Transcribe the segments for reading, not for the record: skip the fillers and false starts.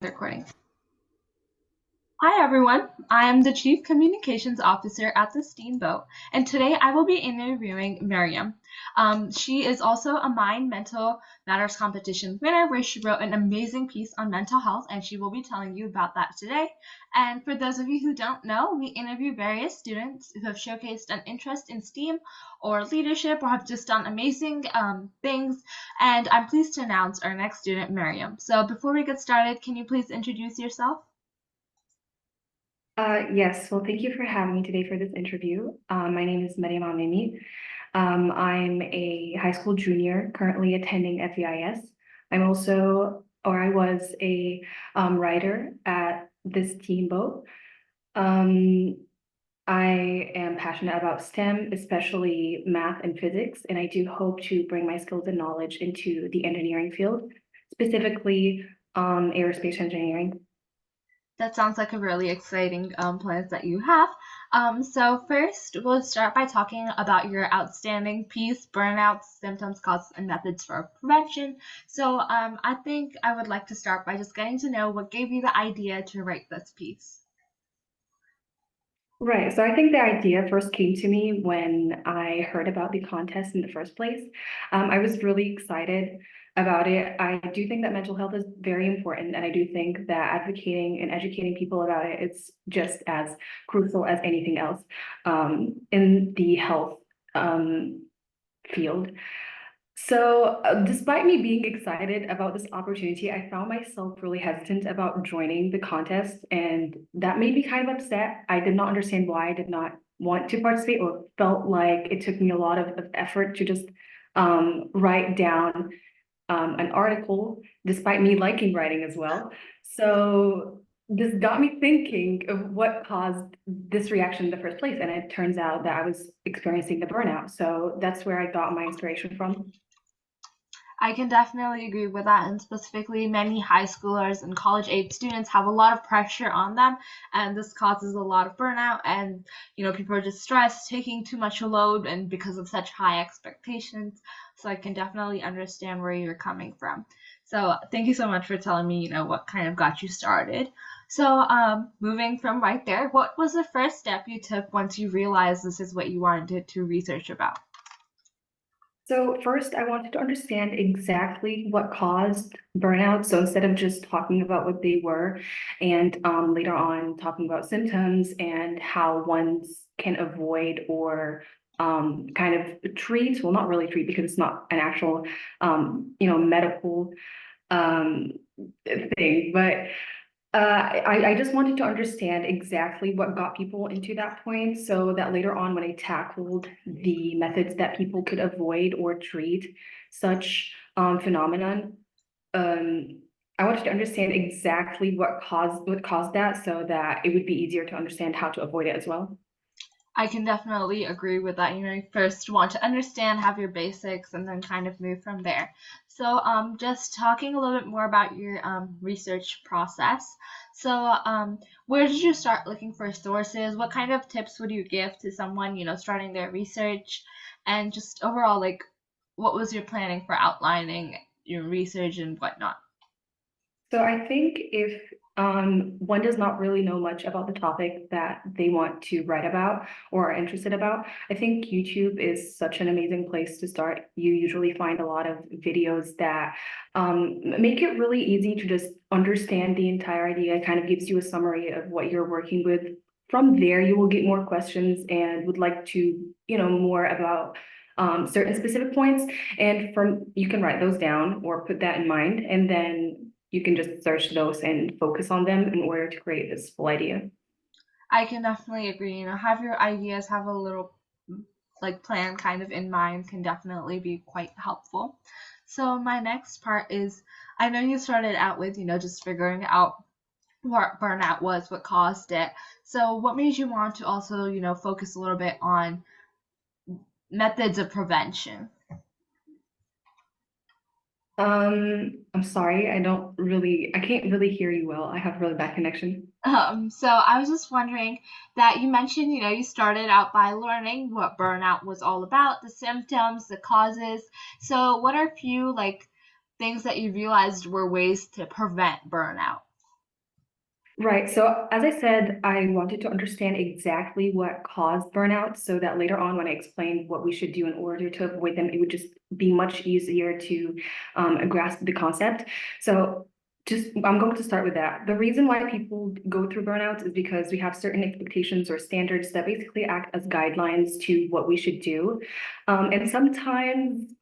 Recording. Hi everyone, I am the Chief Communications Officer at the Steamboat, and today I will be interviewing Meriam. She is also a Mind Mental Matters competition winner where she wrote an amazing piece on mental health, and she will be telling you about that today. And for those of you who don't know, we interview various students who have showcased an interest in STEAM or leadership or have just done amazing things, and I'm pleased to announce our next student, Meriam. So before we get started, can you please introduce yourself? Yes, well, thank you for having me today for this interview. My name is Meriem Amami. I'm a high school junior currently attending FEIS. I was a writer at this Steamboat. Um, I am passionate about STEM, especially math and physics, and I do hope to bring my skills and knowledge into the engineering field, specifically aerospace engineering. That sounds like a really exciting plans that you have. So first, we'll start by talking about your outstanding piece, burnout, symptoms, causes, and methods for prevention. So I think I would like to start by just getting to know what gave you the idea to write this piece. Right. So I think the idea first came to me when I heard about the contest in the first place. I was really excited about it. I do think that mental health is very important, and I do think that advocating and educating people about it is just as crucial as anything else in the health um, field. So, despite me being excited about this opportunity, I found myself really hesitant about joining the contest, and that made me kind of upset. I did not understand why I did not want to participate, or felt like it took me a lot of effort to just write down an article, despite me liking writing as well. So, this got me thinking of what caused this reaction in the first place, and it turns out that I was experiencing the burnout. So, that's where I got my inspiration from. I can definitely agree with that, and specifically, many high schoolers and college age students have a lot of pressure on them, and this causes a lot of burnout. And people are just stressed, taking too much load, and because of such high expectations. So I can definitely understand where you're coming from. So thank you so much for telling me, what kind of got you started. So, moving from right there, what was the first step you took once you realized this is what you wanted to research about? So first, I wanted to understand exactly what caused burnout. So instead of just talking about what they were, and later on talking about symptoms and how ones can avoid or kind of treat, well, not really treat because it's not an actual, medical um, thing, but I just wanted to understand exactly what got people into that point so that later on, when I tackled the methods that people could avoid or treat such phenomenon, um, I wanted to understand exactly what caused that so that it would be easier to understand how to avoid it as well. I can definitely agree with that. You first want to understand, have your basics, and then kind of move from there. So, just talking a little bit more about your research process. So, where did you start looking for sources? What kind of tips would you give to someone, starting their research? And just overall, like, what was your planning for outlining your research and whatnot? So I think if one does not really know much about the topic that they want to write about or are interested about, I think YouTube is such an amazing place to start. You usually find a lot of videos that make it really easy to just understand the entire idea. It kind of gives you a summary of what you're working with. From there, you will get more questions and would like to, more about certain specific points. And from you can write those down or put that in mind, and then you can just search those and focus on them in order to create this full idea. I can definitely agree. Have your ideas, have a little like plan kind of in mind can definitely be quite helpful. So my next part is I know you started out with, just figuring out what burnout was, what caused it. So what made you want to also, focus a little bit on methods of prevention? I'm sorry, I can't really hear you well. I have really bad connection. So I was just wondering that you mentioned, you started out by learning what burnout was all about, the symptoms, the causes. So what are a few like things that you realized were ways to prevent burnout? Right. So as I said, I wanted to understand exactly what caused burnout so that later on when I explained what we should do in order to avoid them, it would just be much easier to grasp the concept. So just I'm going to start with that. The reason why people go through burnouts is because we have certain expectations or standards that basically act as guidelines to what we should do. And sometimes,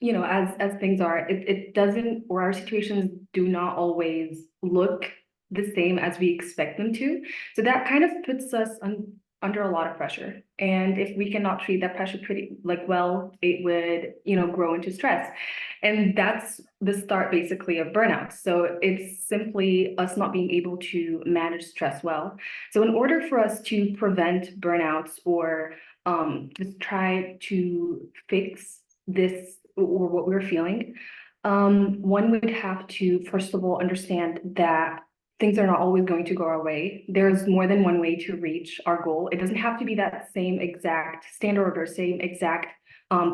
as things are, it doesn't, or our situations do not always look the same as we expect them to. So that kind of puts us under a lot of pressure. And if we cannot treat that pressure pretty like well, it would, grow into stress. And that's the start basically of burnout. So it's simply us not being able to manage stress well. So in order for us to prevent burnouts or just try to fix this or what we're feeling, one would have to, first of all, understand that things are not always going to go our way. There's more than one way to reach our goal. It doesn't have to be that same exact standard or same exact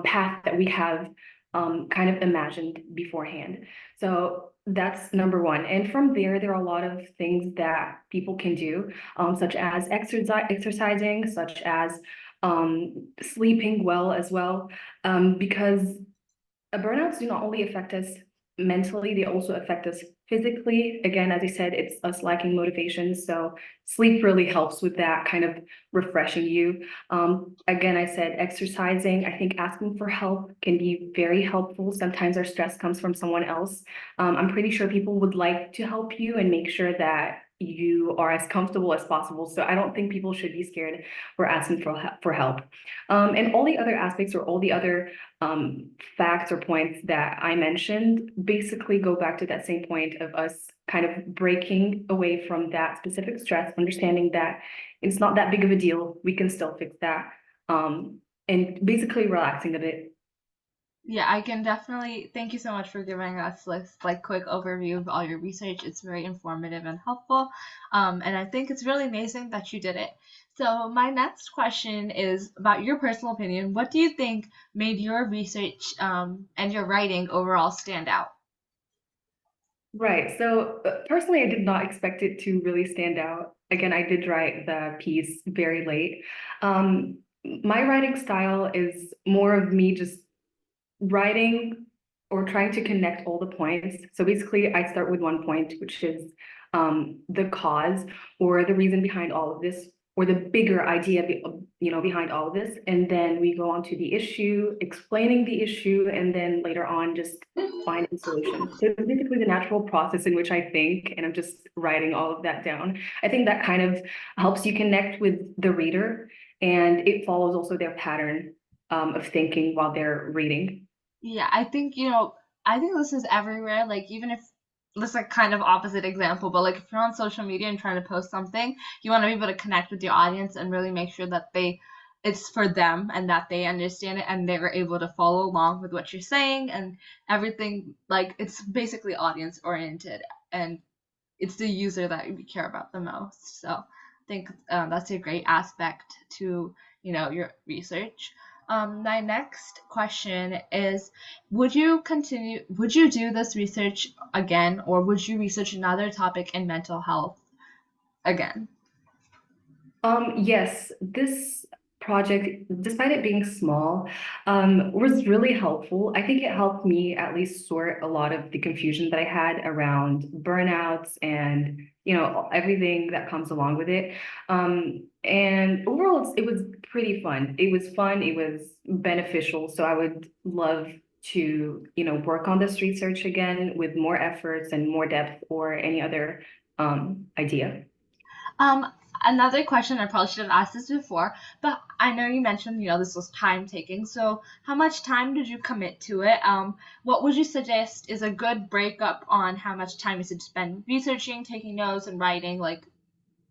path that we have kind of imagined beforehand. So that's number one. And from there, there are a lot of things that people can do, such as exercising, such as sleeping well as well, because burnouts do not only affect us mentally, they also affect us physically. Again, as I said, it's us lacking motivation. So sleep really helps with that, kind of refreshing you. Again, I said exercising. I think asking for help can be very helpful. Sometimes our stress comes from someone else. I'm pretty sure people would like to help you and make sure that you are as comfortable as possible. So I don't think people should be scared for asking for help. And all the other aspects or all the other facts or points that I mentioned basically go back to that same point of us kind of breaking away from that specific stress, understanding that it's not that big of a deal. We can still fix that. And basically relaxing a bit. Yeah, I can definitely thank you so much for giving us this like quick overview of all your research. It's very informative and helpful. And I think it's really amazing that you did it. So my next question is about your personal opinion. What do you think made your research and your writing overall stand out? Right. So personally, I did not expect it to really stand out. Again, I did write the piece very late. My writing style is more of me just writing or trying to connect all the points. So basically, I start with one point, which is the cause or the reason behind all of this, or the bigger idea, behind all of this, and then we go on to the issue, explaining the issue, and then later on just finding solutions. So it's basically the natural process in which I think, and I'm just writing all of that down. I think that kind of helps you connect with the reader, and it follows also their pattern of thinking while they're reading. Yeah, I think this is everywhere. Like, even if this is like kind of opposite example, but like if you're on social media and trying to post something, you want to be able to connect with your audience and really make sure that it's for them and that they understand it and they're able to follow along with what you're saying and everything. Like, it's basically audience oriented and it's the user that we care about the most. So I think that's a great aspect to your research. My next question is, would you do this research again, or would you research another topic in mental health again? Yes, this project, despite it being small, was really helpful. I think it helped me at least sort a lot of the confusion that I had around burnouts and, everything that comes along with it. And overall, it was pretty fun. It was fun, it was beneficial. So I would love to, work on this research again with more efforts and more depth or any other idea. Um, Another question, I probably should have asked this before, but I know you mentioned, this was time taking. So how much time did you commit to it? What would you suggest is a good breakup on how much time you should spend researching, taking notes, and writing? Like,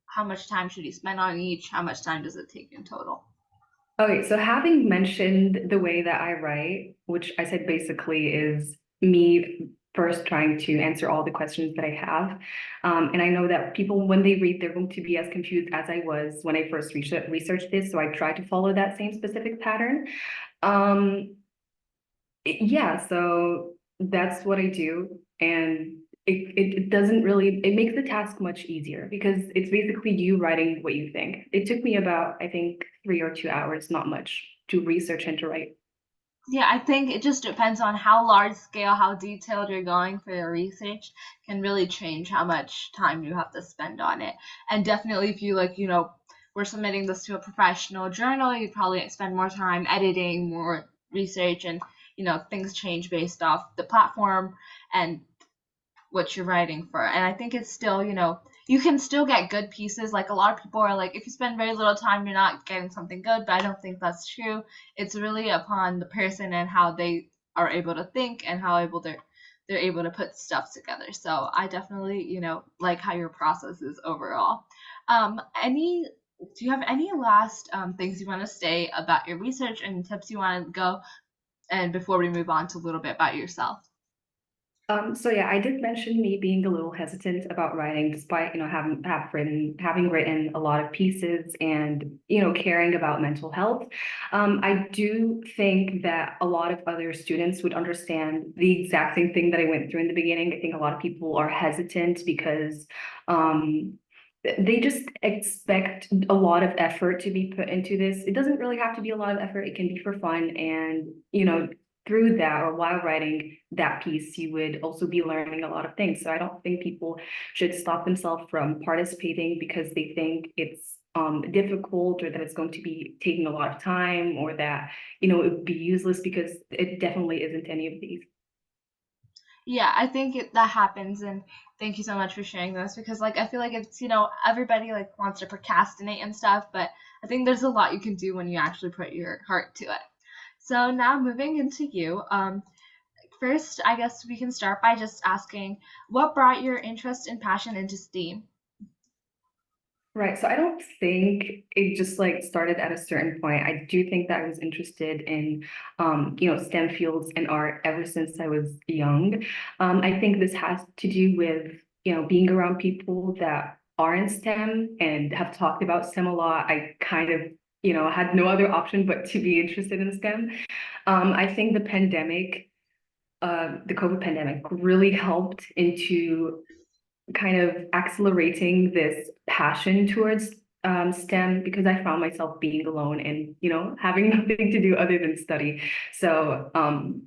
how much time should you spend on each? How much time does it take in total? Okay, so having mentioned the way that I write, which I said basically is me first trying to answer all the questions that I have. And I know that people, when they read, they're going to be as confused as I was when I first researched this. So I tried to follow that same specific pattern. Um, yeah, so that's what I do. And it doesn't really, it makes the task much easier because it's basically you writing what you think. It took me about, I think, 3 or 2 hours, not much, to research and to write. Yeah, I think it just depends on how large scale, how detailed you're going for your research can really change how much time you have to spend on it. And definitely if you like, we're submitting this to a professional journal, you'd probably spend more time editing, more research, and things change based off the platform and what you're writing for. And I think it's still, you can still get good pieces. Like a lot of people are like, if you spend very little time, you're not getting something good. But I don't think that's true. It's really upon the person and how they are able to think and how able they're able to put stuff together. So I definitely, like how your process is overall. Any do you have any last things you want to say about your research and tips you want to go and before we move on to a little bit about yourself? So yeah, I did mention me being a little hesitant about writing, despite having written a lot of pieces and caring about mental health. I do think that a lot of other students would understand the exact same thing that I went through in the beginning. I think a lot of people are hesitant because um, they just expect a lot of effort to be put into this. It doesn't really have to be a lot of effort. It can be for fun, and through that or while writing that piece, you would also be learning a lot of things. So I don't think people should stop themselves from participating because they think it's difficult or that it's going to be taking a lot of time or that, it would be useless because it definitely isn't any of these. Yeah, I think that happens, and thank you so much for sharing this because, like, I feel like it's everybody like wants to procrastinate and stuff, but I think there's a lot you can do when you actually put your heart to it. So now moving into you, first, I guess we can start by just asking what brought your interest and passion into STEAM. Right. So I don't think it just like started at a certain point. I do think that I was interested in, STEM fields and art ever since I was young. I think this has to do with, being around people that are in STEM and have talked about STEM a lot. I kind of, had no other option but to be interested in STEM. I think the COVID pandemic really helped into kind of accelerating this passion towards STEM because I found myself being alone and having nothing to do other than study. So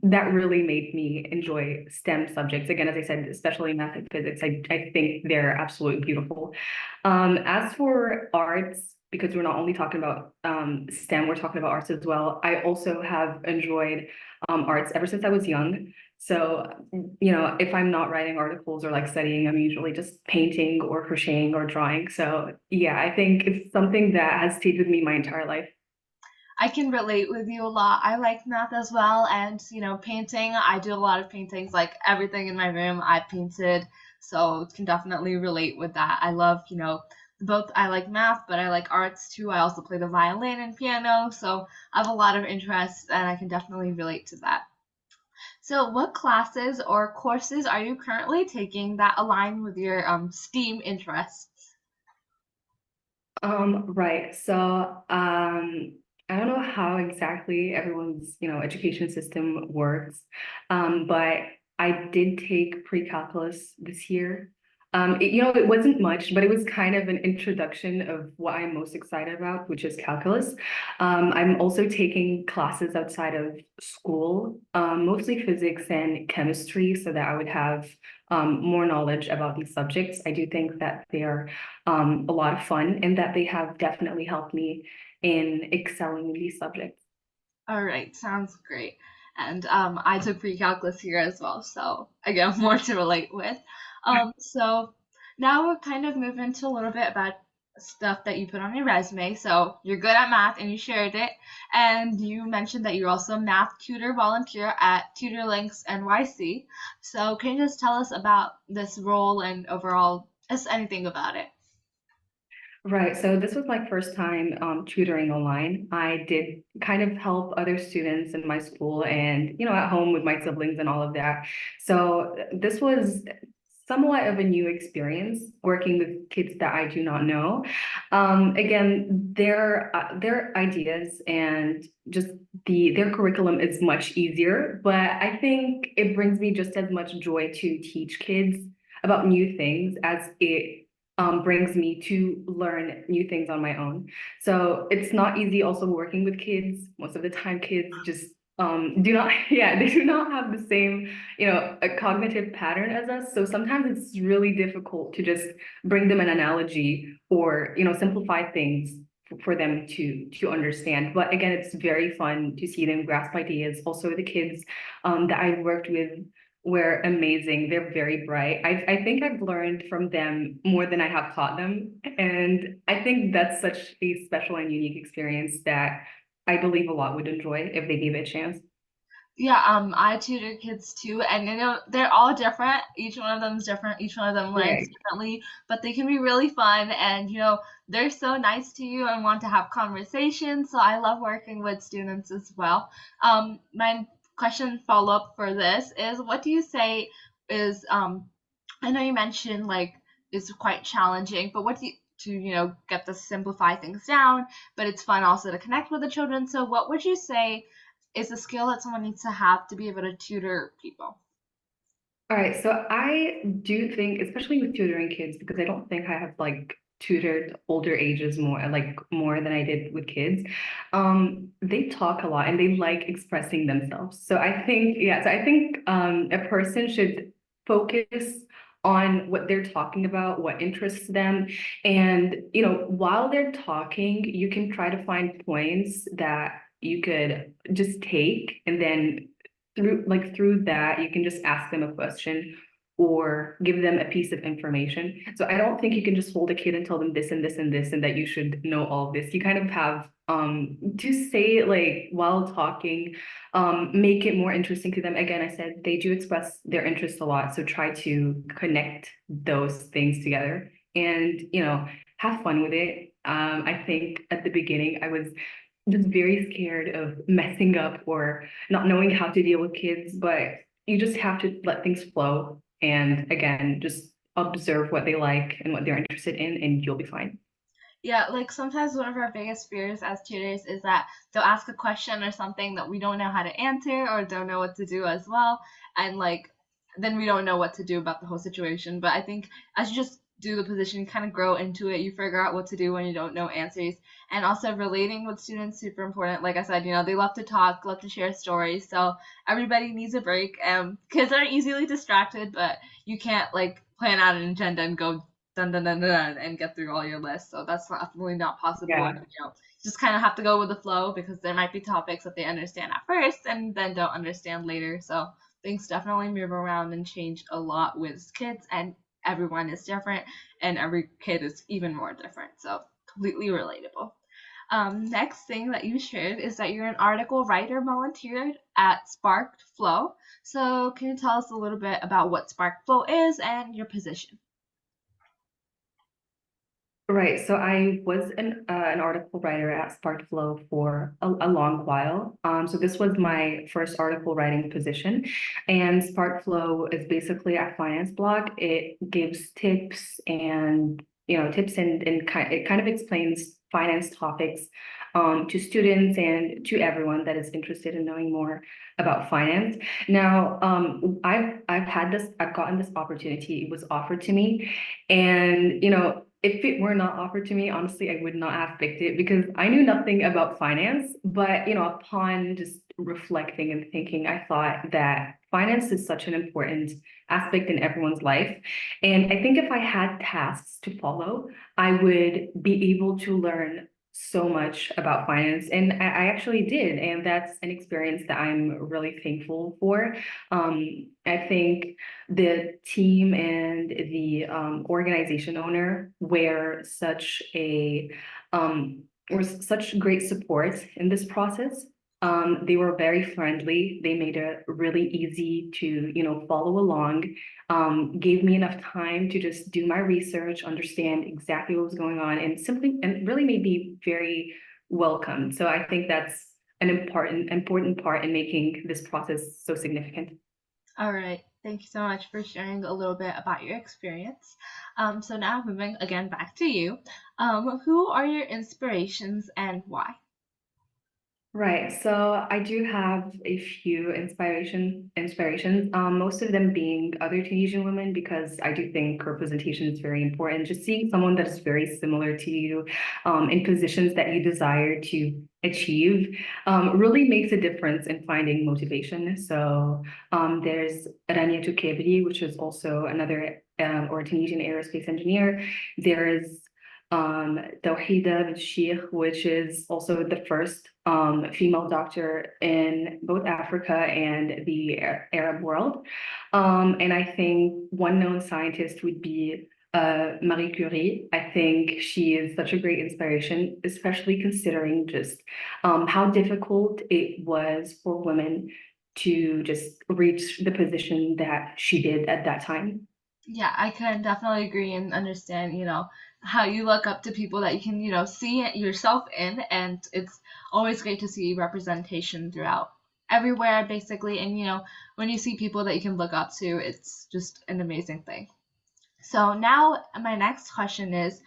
that really made me enjoy STEM subjects. Again, as I said, especially math and physics, I think they're absolutely beautiful. As for arts, because we're not only talking about STEM, we're talking about arts as well. I also have enjoyed arts ever since I was young. So if I'm not writing articles or like studying, I'm usually just painting or crocheting or drawing. So yeah, I think it's something that has stayed with me my entire life. I can relate with you a lot. I like math as well, and painting. I do a lot of paintings, like everything in my room I painted, so can definitely relate with that. I love, both. I like math, but I like arts too. I also play the violin and piano, so I have a lot of interests, and I can definitely relate to that. So, what classes or courses are you currently taking that align with your STEAM interests? Right. So, I don't know how exactly everyone's, education system works. But I did take pre-calculus this year. It wasn't much, but it was kind of an introduction of what I'm most excited about, which is calculus. I'm also taking classes outside of school, mostly physics and chemistry, so that I would have more knowledge about these subjects. I do think that they are a lot of fun and that they have definitely helped me in excelling in these subjects. All right, sounds great. And I took pre-calculus here as well, so again, more to relate with. So now we'll kind of move into a little bit about stuff that you put on your resume. So you're good at math, and you shared it. And you mentioned that you're also a math tutor volunteer at Tutor Links NYC. So can you just tell us about this role and overall, just anything about it? Right. So this was my first time tutoring online. I did kind of help other students in my school and, at home with my siblings and all of that. So this was somewhat of a new experience working with kids that I do not know. Again, their ideas and just their curriculum is much easier, but I think it brings me just as much joy to teach kids about new things as it brings me to learn new things on my own. So it's not easy also working with kids. Most of the time, kids just do not, yeah, they do not have the same, a cognitive pattern as us. So sometimes it's really difficult to just bring them an analogy or, simplify things for them to understand. But again, it's very fun to see them grasp ideas. Also, the kids that I've worked with were amazing. They're very bright. I think I've learned from them more than I have taught them. And I think that's such a special and unique experience that I believe a lot would enjoy if they gave it a chance. Yeah, I tutor kids too, and they're all different. Each one of them is different. Each one of them learns Right. differently, but they can be really fun, and they're so nice to you and want to have conversations. So I love working with students as well. My question follow up for this is, what do you say is I know you mentioned like it's quite challenging, but what do you to get to simplify things down, but it's fun also to connect with the children. So what would you say is a skill that someone needs to have to be able to tutor people? All right, so I do think, especially with tutoring kids, because I don't think I have like tutored older ages more than I did with kids. They talk a lot and they like expressing themselves. So I think, yeah, so I think a person should focus on what they're talking about, what interests them. And, while they're talking, you can try to find points that you could just take and then through that you can just ask them a question or give them a piece of information. So I don't think you can just hold a kid and tell them this and this and this and that you should know all of this. You kind of have to say it like while talking, make it more interesting to them. Again, I said they do express their interest a lot, so try to connect those things together and have fun with it. I think at the beginning I was just very scared of messing up or not knowing how to deal with kids, but you just have to let things flow. And again, just observe what they like and what they're interested in, and you'll be fine. Yeah, like sometimes one of our biggest fears as tutors is that they'll ask a question or something that we don't know how to answer or don't know what to do as well. And like, then we don't know what to do about the whole situation. But I think as you just do the position, you kind of grow into it, you figure out what to do when you don't know answers. And also relating with students, super important. Like I said, they love to talk, love to share stories. So everybody needs a break. Kids are easily distracted, but you can't like plan out an agenda and go dun dun dun dun, dun and get through all your lists. So that's definitely not possible. And Yeah. just kind of have to go with the flow because there might be topics that they understand at first and then don't understand later. So things definitely move around and change a lot with kids, and everyone is different, and every kid is even more different. So completely relatable. Next thing that you shared is that you're an article writer volunteer at Sparked Flow. So can you tell us a little bit about what Sparked Flow is and your position? Right. So I was an article writer at Spark Flow for a long while. So this was my first article writing position, and Spark Flow is basically a finance blog. It gives tips and tips and it kind of explains finance topics to students and to everyone that is interested in knowing more about finance. Now, I've gotten this opportunity. It was offered to me, and if it were not offered to me, honestly, I would not have picked it because I knew nothing about finance. But, upon just reflecting and thinking, I thought that finance is such an important aspect in everyone's life. And I think if I had tasks to follow, I would be able to learn so much about finance. And I actually did. And that's an experience that I'm really thankful for. I think the team and the organization owner were such great support in this process. They were very friendly. They made it really easy to, follow along. Gave me enough time to just do my research, understand exactly what was going on, and really made me very welcome. So I think that's an important part in making this process so significant. All right. Thank you so much for sharing a little bit about your experience. So now moving again back to you. Who are your inspirations and why? Right. So I do have a few inspirations, most of them being other Tunisian women because I do think representation is very important. Just seeing someone that is very similar to you, in positions that you desire to achieve, really makes a difference in finding motivation. So there's Rania Toukebri, which is also another or Tunisian aerospace engineer. There's Tawhida Sheikh, which is also the first female doctor in both Africa and the Arab world. And I think one known scientist would be Marie Curie. I think she is such a great inspiration, especially considering just how difficult it was for women to just reach the position that she did at that time. Yeah, I can definitely agree and understand, how you look up to people that you can, see it yourself in, and it's always great to see representation throughout everywhere, basically. And, when you see people that you can look up to, it's just an amazing thing. So now my next question is,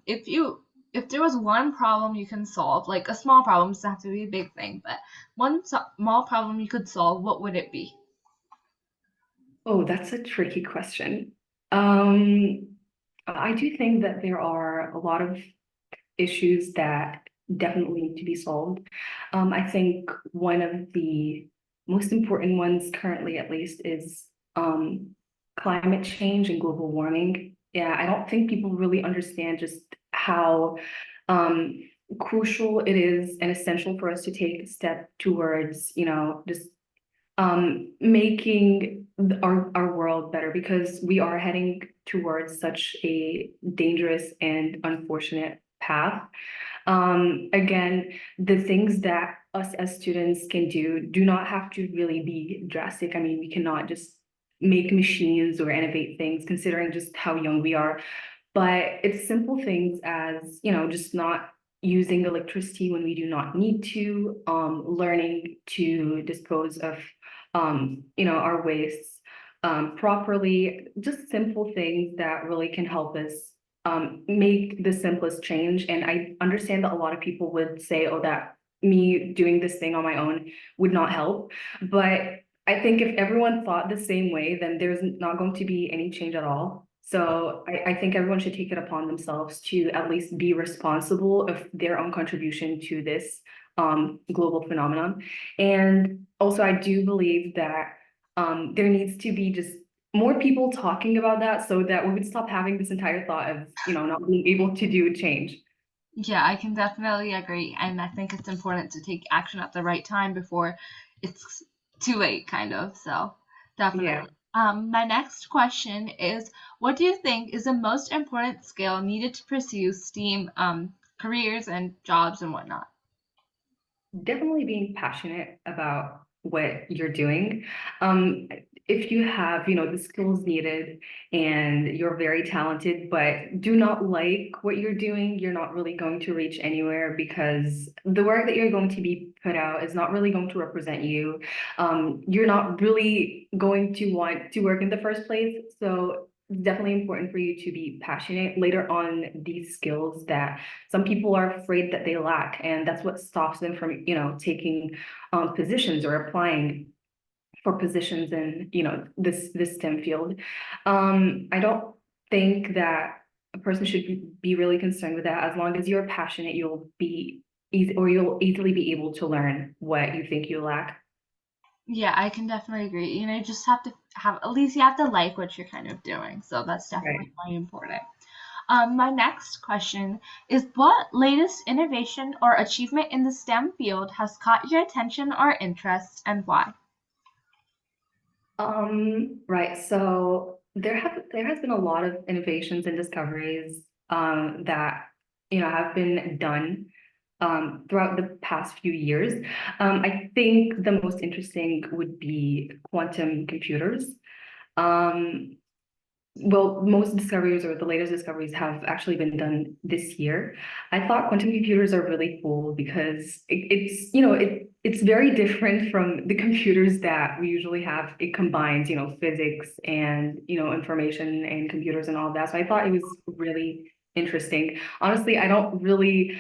if there was one problem you can solve, like a small problem, doesn't have to be a big thing, but one small problem you could solve, what would it be? Oh, that's a tricky question. Um, I do think that there are a lot of issues that definitely need to be solved. I think one of the most important ones currently, at least, is climate change and global warming. Yeah, I don't think people really understand just how um, crucial it is and essential for us to take a step towards, just making our world better because we are heading towards such a dangerous and unfortunate path. Again, the things that us as students can do not have to really be drastic. I mean, we cannot just make machines or innovate things considering just how young we are. But it's simple things as, just not using electricity when we do not need to, learning to dispose of, our wastes properly, just simple things that really can help us make the simplest change. And I understand that a lot of people would say, oh, that me doing this thing on my own would not help. But I think if everyone thought the same way, then there's not going to be any change at all. So I think everyone should take it upon themselves to at least be responsible of their own contribution to this global phenomenon. And also, I do believe that there needs to be just more people talking about that so that we would stop having this entire thought of, not being able to do change. Yeah, I can definitely agree. And I think it's important to take action at the right time before it's too late, kind of. So, Yeah. definitely. My next question is, what do you think is the most important skill needed to pursue STEAM careers and jobs and whatnot? Definitely being passionate about what you're doing. Um, if you have, the skills needed and you're very talented, but do not like what you're doing, you're not really going to reach anywhere because the work that you're going to be put out is not really going to represent you. You're not really going to want to work in the first place. So it's definitely important for you to be passionate later on these skills that some people are afraid that they lack, and that's what stops them from, taking positions or applying for positions in, this STEM field. I don't think that a person should be really concerned with that. As long as you're passionate, you'll be easy, or you'll easily be able to learn what you think you lack. Yeah, I can definitely agree. You just have to have, at least you have to like what you're kind of doing. So that's definitely Right. really important. My next question is, what latest innovation or achievement in the STEM field has caught your attention or interest, and why? Right. So there has been a lot of innovations and discoveries that have been done throughout the past few years. I think the most interesting would be quantum computers. Um, well, most discoveries or the latest discoveries have actually been done this year. I thought quantum computers are really cool because it's very different from the computers that we usually have. It combines, physics and, information and computers and all of that. So I thought it was really interesting. Honestly, I don't really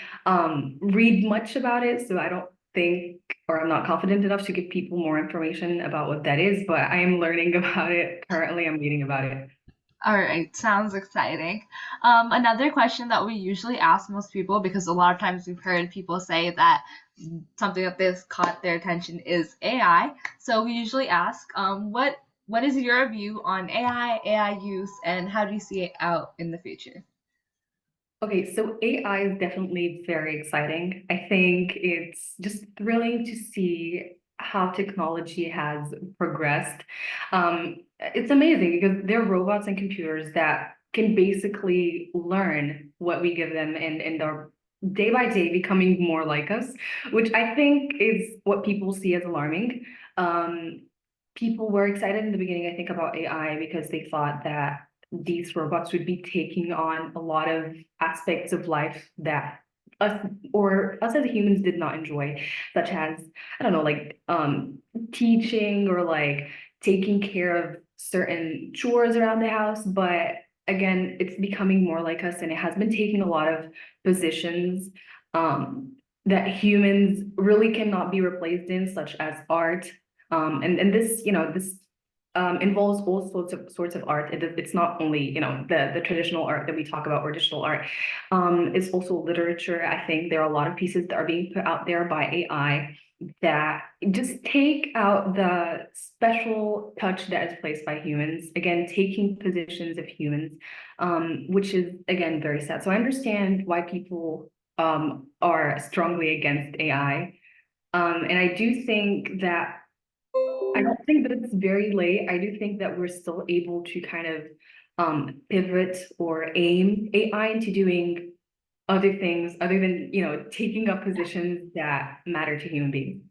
read much about it, so I don't think or I'm not confident enough to give people more information about what that is, but I am learning about it. Currently, I'm reading about it. All right, sounds exciting. Another question that we usually ask most people, because a lot of times we've heard people say that something that this caught their attention is AI. So we usually ask, what is your view on AI use, and how do you see it out in the future? Okay, so AI is definitely very exciting. I think it's just thrilling to see how technology has progressed. It's amazing because they're robots and computers that can basically learn what we give them and are day by day becoming more like us, which I think is what people see as alarming. Um, People were excited in the beginning, I think, about AI because they thought that these robots would be taking on a lot of aspects of life that us as humans did not enjoy, such as, I don't know, like teaching or like taking care of certain chores around the house. But again, it's becoming more like us, and it has been taking a lot of positions um that humans really cannot be replaced in, such as art. And this, this involves all sorts of art. It's not only, the traditional art that we talk about or digital art. It's also literature. I think there are a lot of pieces that are being put out there by AI that just take out the special touch that is placed by humans. Again, taking positions of humans, which is again very sad. So I understand why people are strongly against AI. And I do think that I don't think that it's very late. I do think that we're still able to kind of pivot or aim AI into doing other things other than, taking up positions that matter to human beings.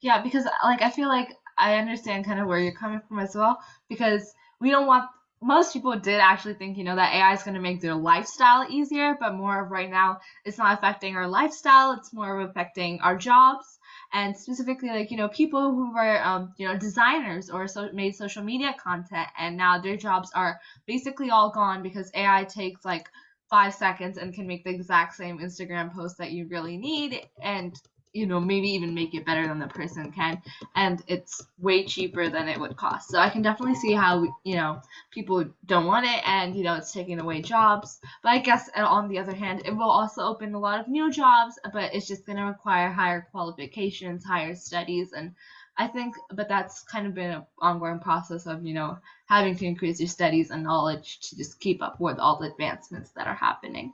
Yeah, because like I feel like I understand kind of where you're coming from as well, because we don't want most people did actually think, that AI is going to make their lifestyle easier, but more of right now it's not affecting our lifestyle, it's more of affecting our jobs. And specifically, like, people who were, designers or made social media content, and now their jobs are basically all gone because AI takes like 5 seconds and can make the exact same Instagram post that you really need. And maybe even make it better than the person can, and it's way cheaper than it would cost. So I can definitely see how people don't want it, and it's taking away jobs. But I guess on the other hand, it will also open a lot of new jobs, but it's just going to require higher qualifications, higher studies, and I think, but that's kind of been an ongoing process of having to increase your studies and knowledge to just keep up with all the advancements that are happening.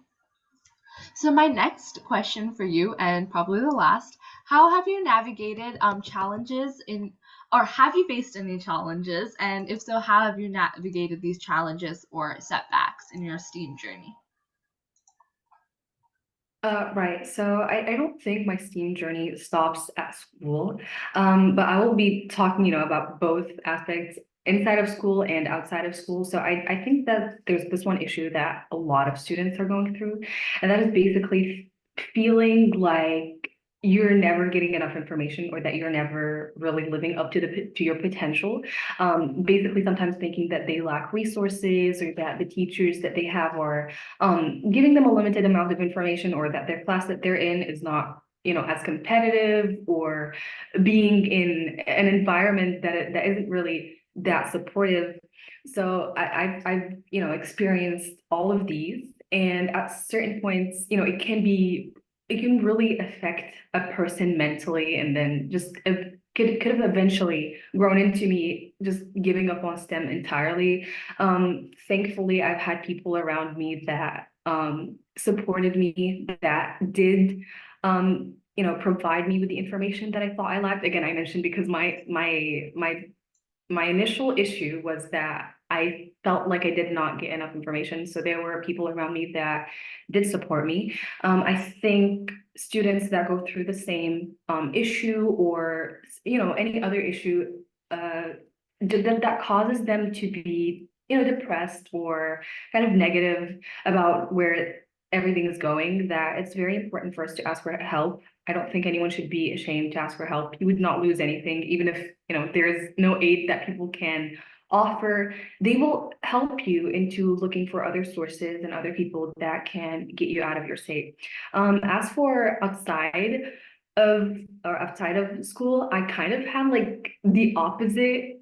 So my next question for you, and probably the last, how have you navigated challenges in, or have you faced any challenges? And if so, how have you navigated these challenges or setbacks in your STEAM journey? Right. So I don't think my STEAM journey stops at school. But I will be talking, about both aspects inside of school and outside of school. So I think that there's this one issue that a lot of students are going through, and that is basically feeling like you're never getting enough information or that you're never really living up to to your potential. Basically sometimes thinking that they lack resources or that the teachers that they have are giving them a limited amount of information, or that their class that they're in is not, as competitive, or being in an environment that isn't really that supportive. So I've experienced all of these, and at certain points, it can really affect a person mentally, and then just it could have eventually grown into me just giving up on STEM entirely. Thankfully, I've had people around me that supported me, that did provide me with the information that I thought I lacked. Again, I mentioned because my initial issue was that I felt like I did not get enough information. So there were people around me that did support me. I think students that go through the same issue, or any other issue uh, that causes them to be depressed or kind of negative about where everything is going, that it's very important for us to ask for help. I don't think anyone should be ashamed to ask for help. You would not lose anything, even if there is no aid that people can offer. They will help you into looking for other sources and other people that can get you out of your state. As for outside, of or outside of school, I kind of had like the opposite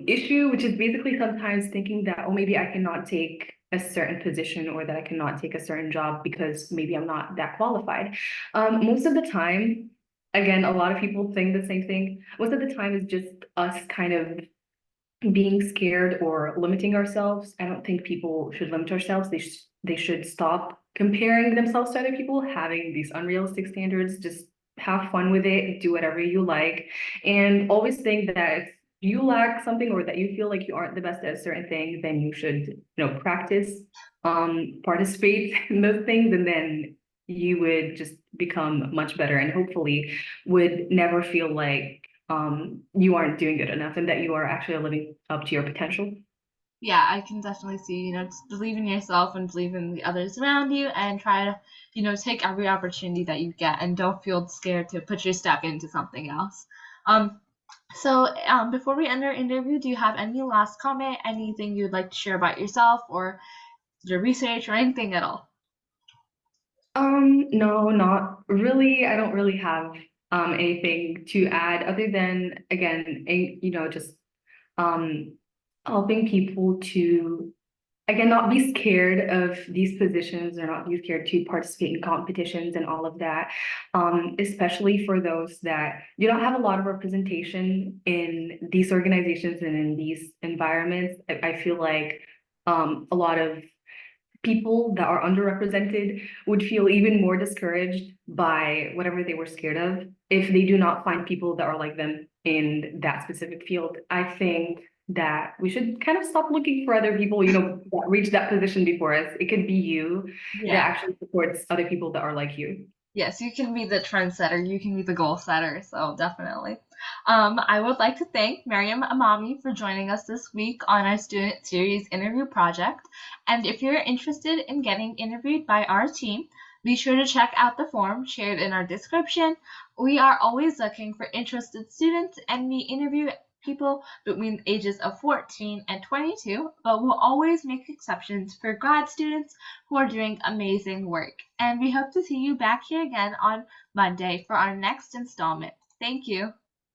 issue, which is basically sometimes thinking that, oh, maybe I cannot take a certain position or that I cannot take a certain job because maybe I'm not that qualified. Most of the time, again, a lot of people think the same thing. Most of the time is just us kind of being scared or limiting ourselves. I don't think people should limit ourselves. They should stop comparing themselves to other people, having these unrealistic standards. Just have fun with it, do whatever you like, and always think that if you lack something or that you feel like you aren't the best at a certain thing, then you should, practice, participate in those things, and then you would just become much better and hopefully would never feel like you aren't doing good enough and that you are actually living up to your potential. Yeah, I can definitely see, just believe in yourself and believe in the others around you and try to, take every opportunity that you get and don't feel scared to put your step into something else. Um, before we end our interview, do you have any last comment, anything you'd like to share about yourself or your research or anything at all? No, not really. I don't really have anything to add other than again, just um helping people to again not be scared of these positions or not be scared to participate in competitions and all of that. Especially for those that do not have a lot of representation in these organizations and in these environments. I feel like a lot of people that are underrepresented would feel even more discouraged by whatever they were scared of if they do not find people that are like them in that specific field. I think that we should kind of stop looking for other people, that reach that position before us. It could be you that Yeah. actually supports other people that are like you. Yes, you can be the trendsetter, you can be the goal setter, so definitely. I would like to thank Meriem Amami for joining us this week on our student series interview project. And if you're interested in getting interviewed by our team, be sure to check out the form shared in our description. We are always looking for interested students and we interview people between the ages of 14 and 22, but we'll always make exceptions for grad students who are doing amazing work. And we hope to see you back here again on Monday for our next installment. Thank you.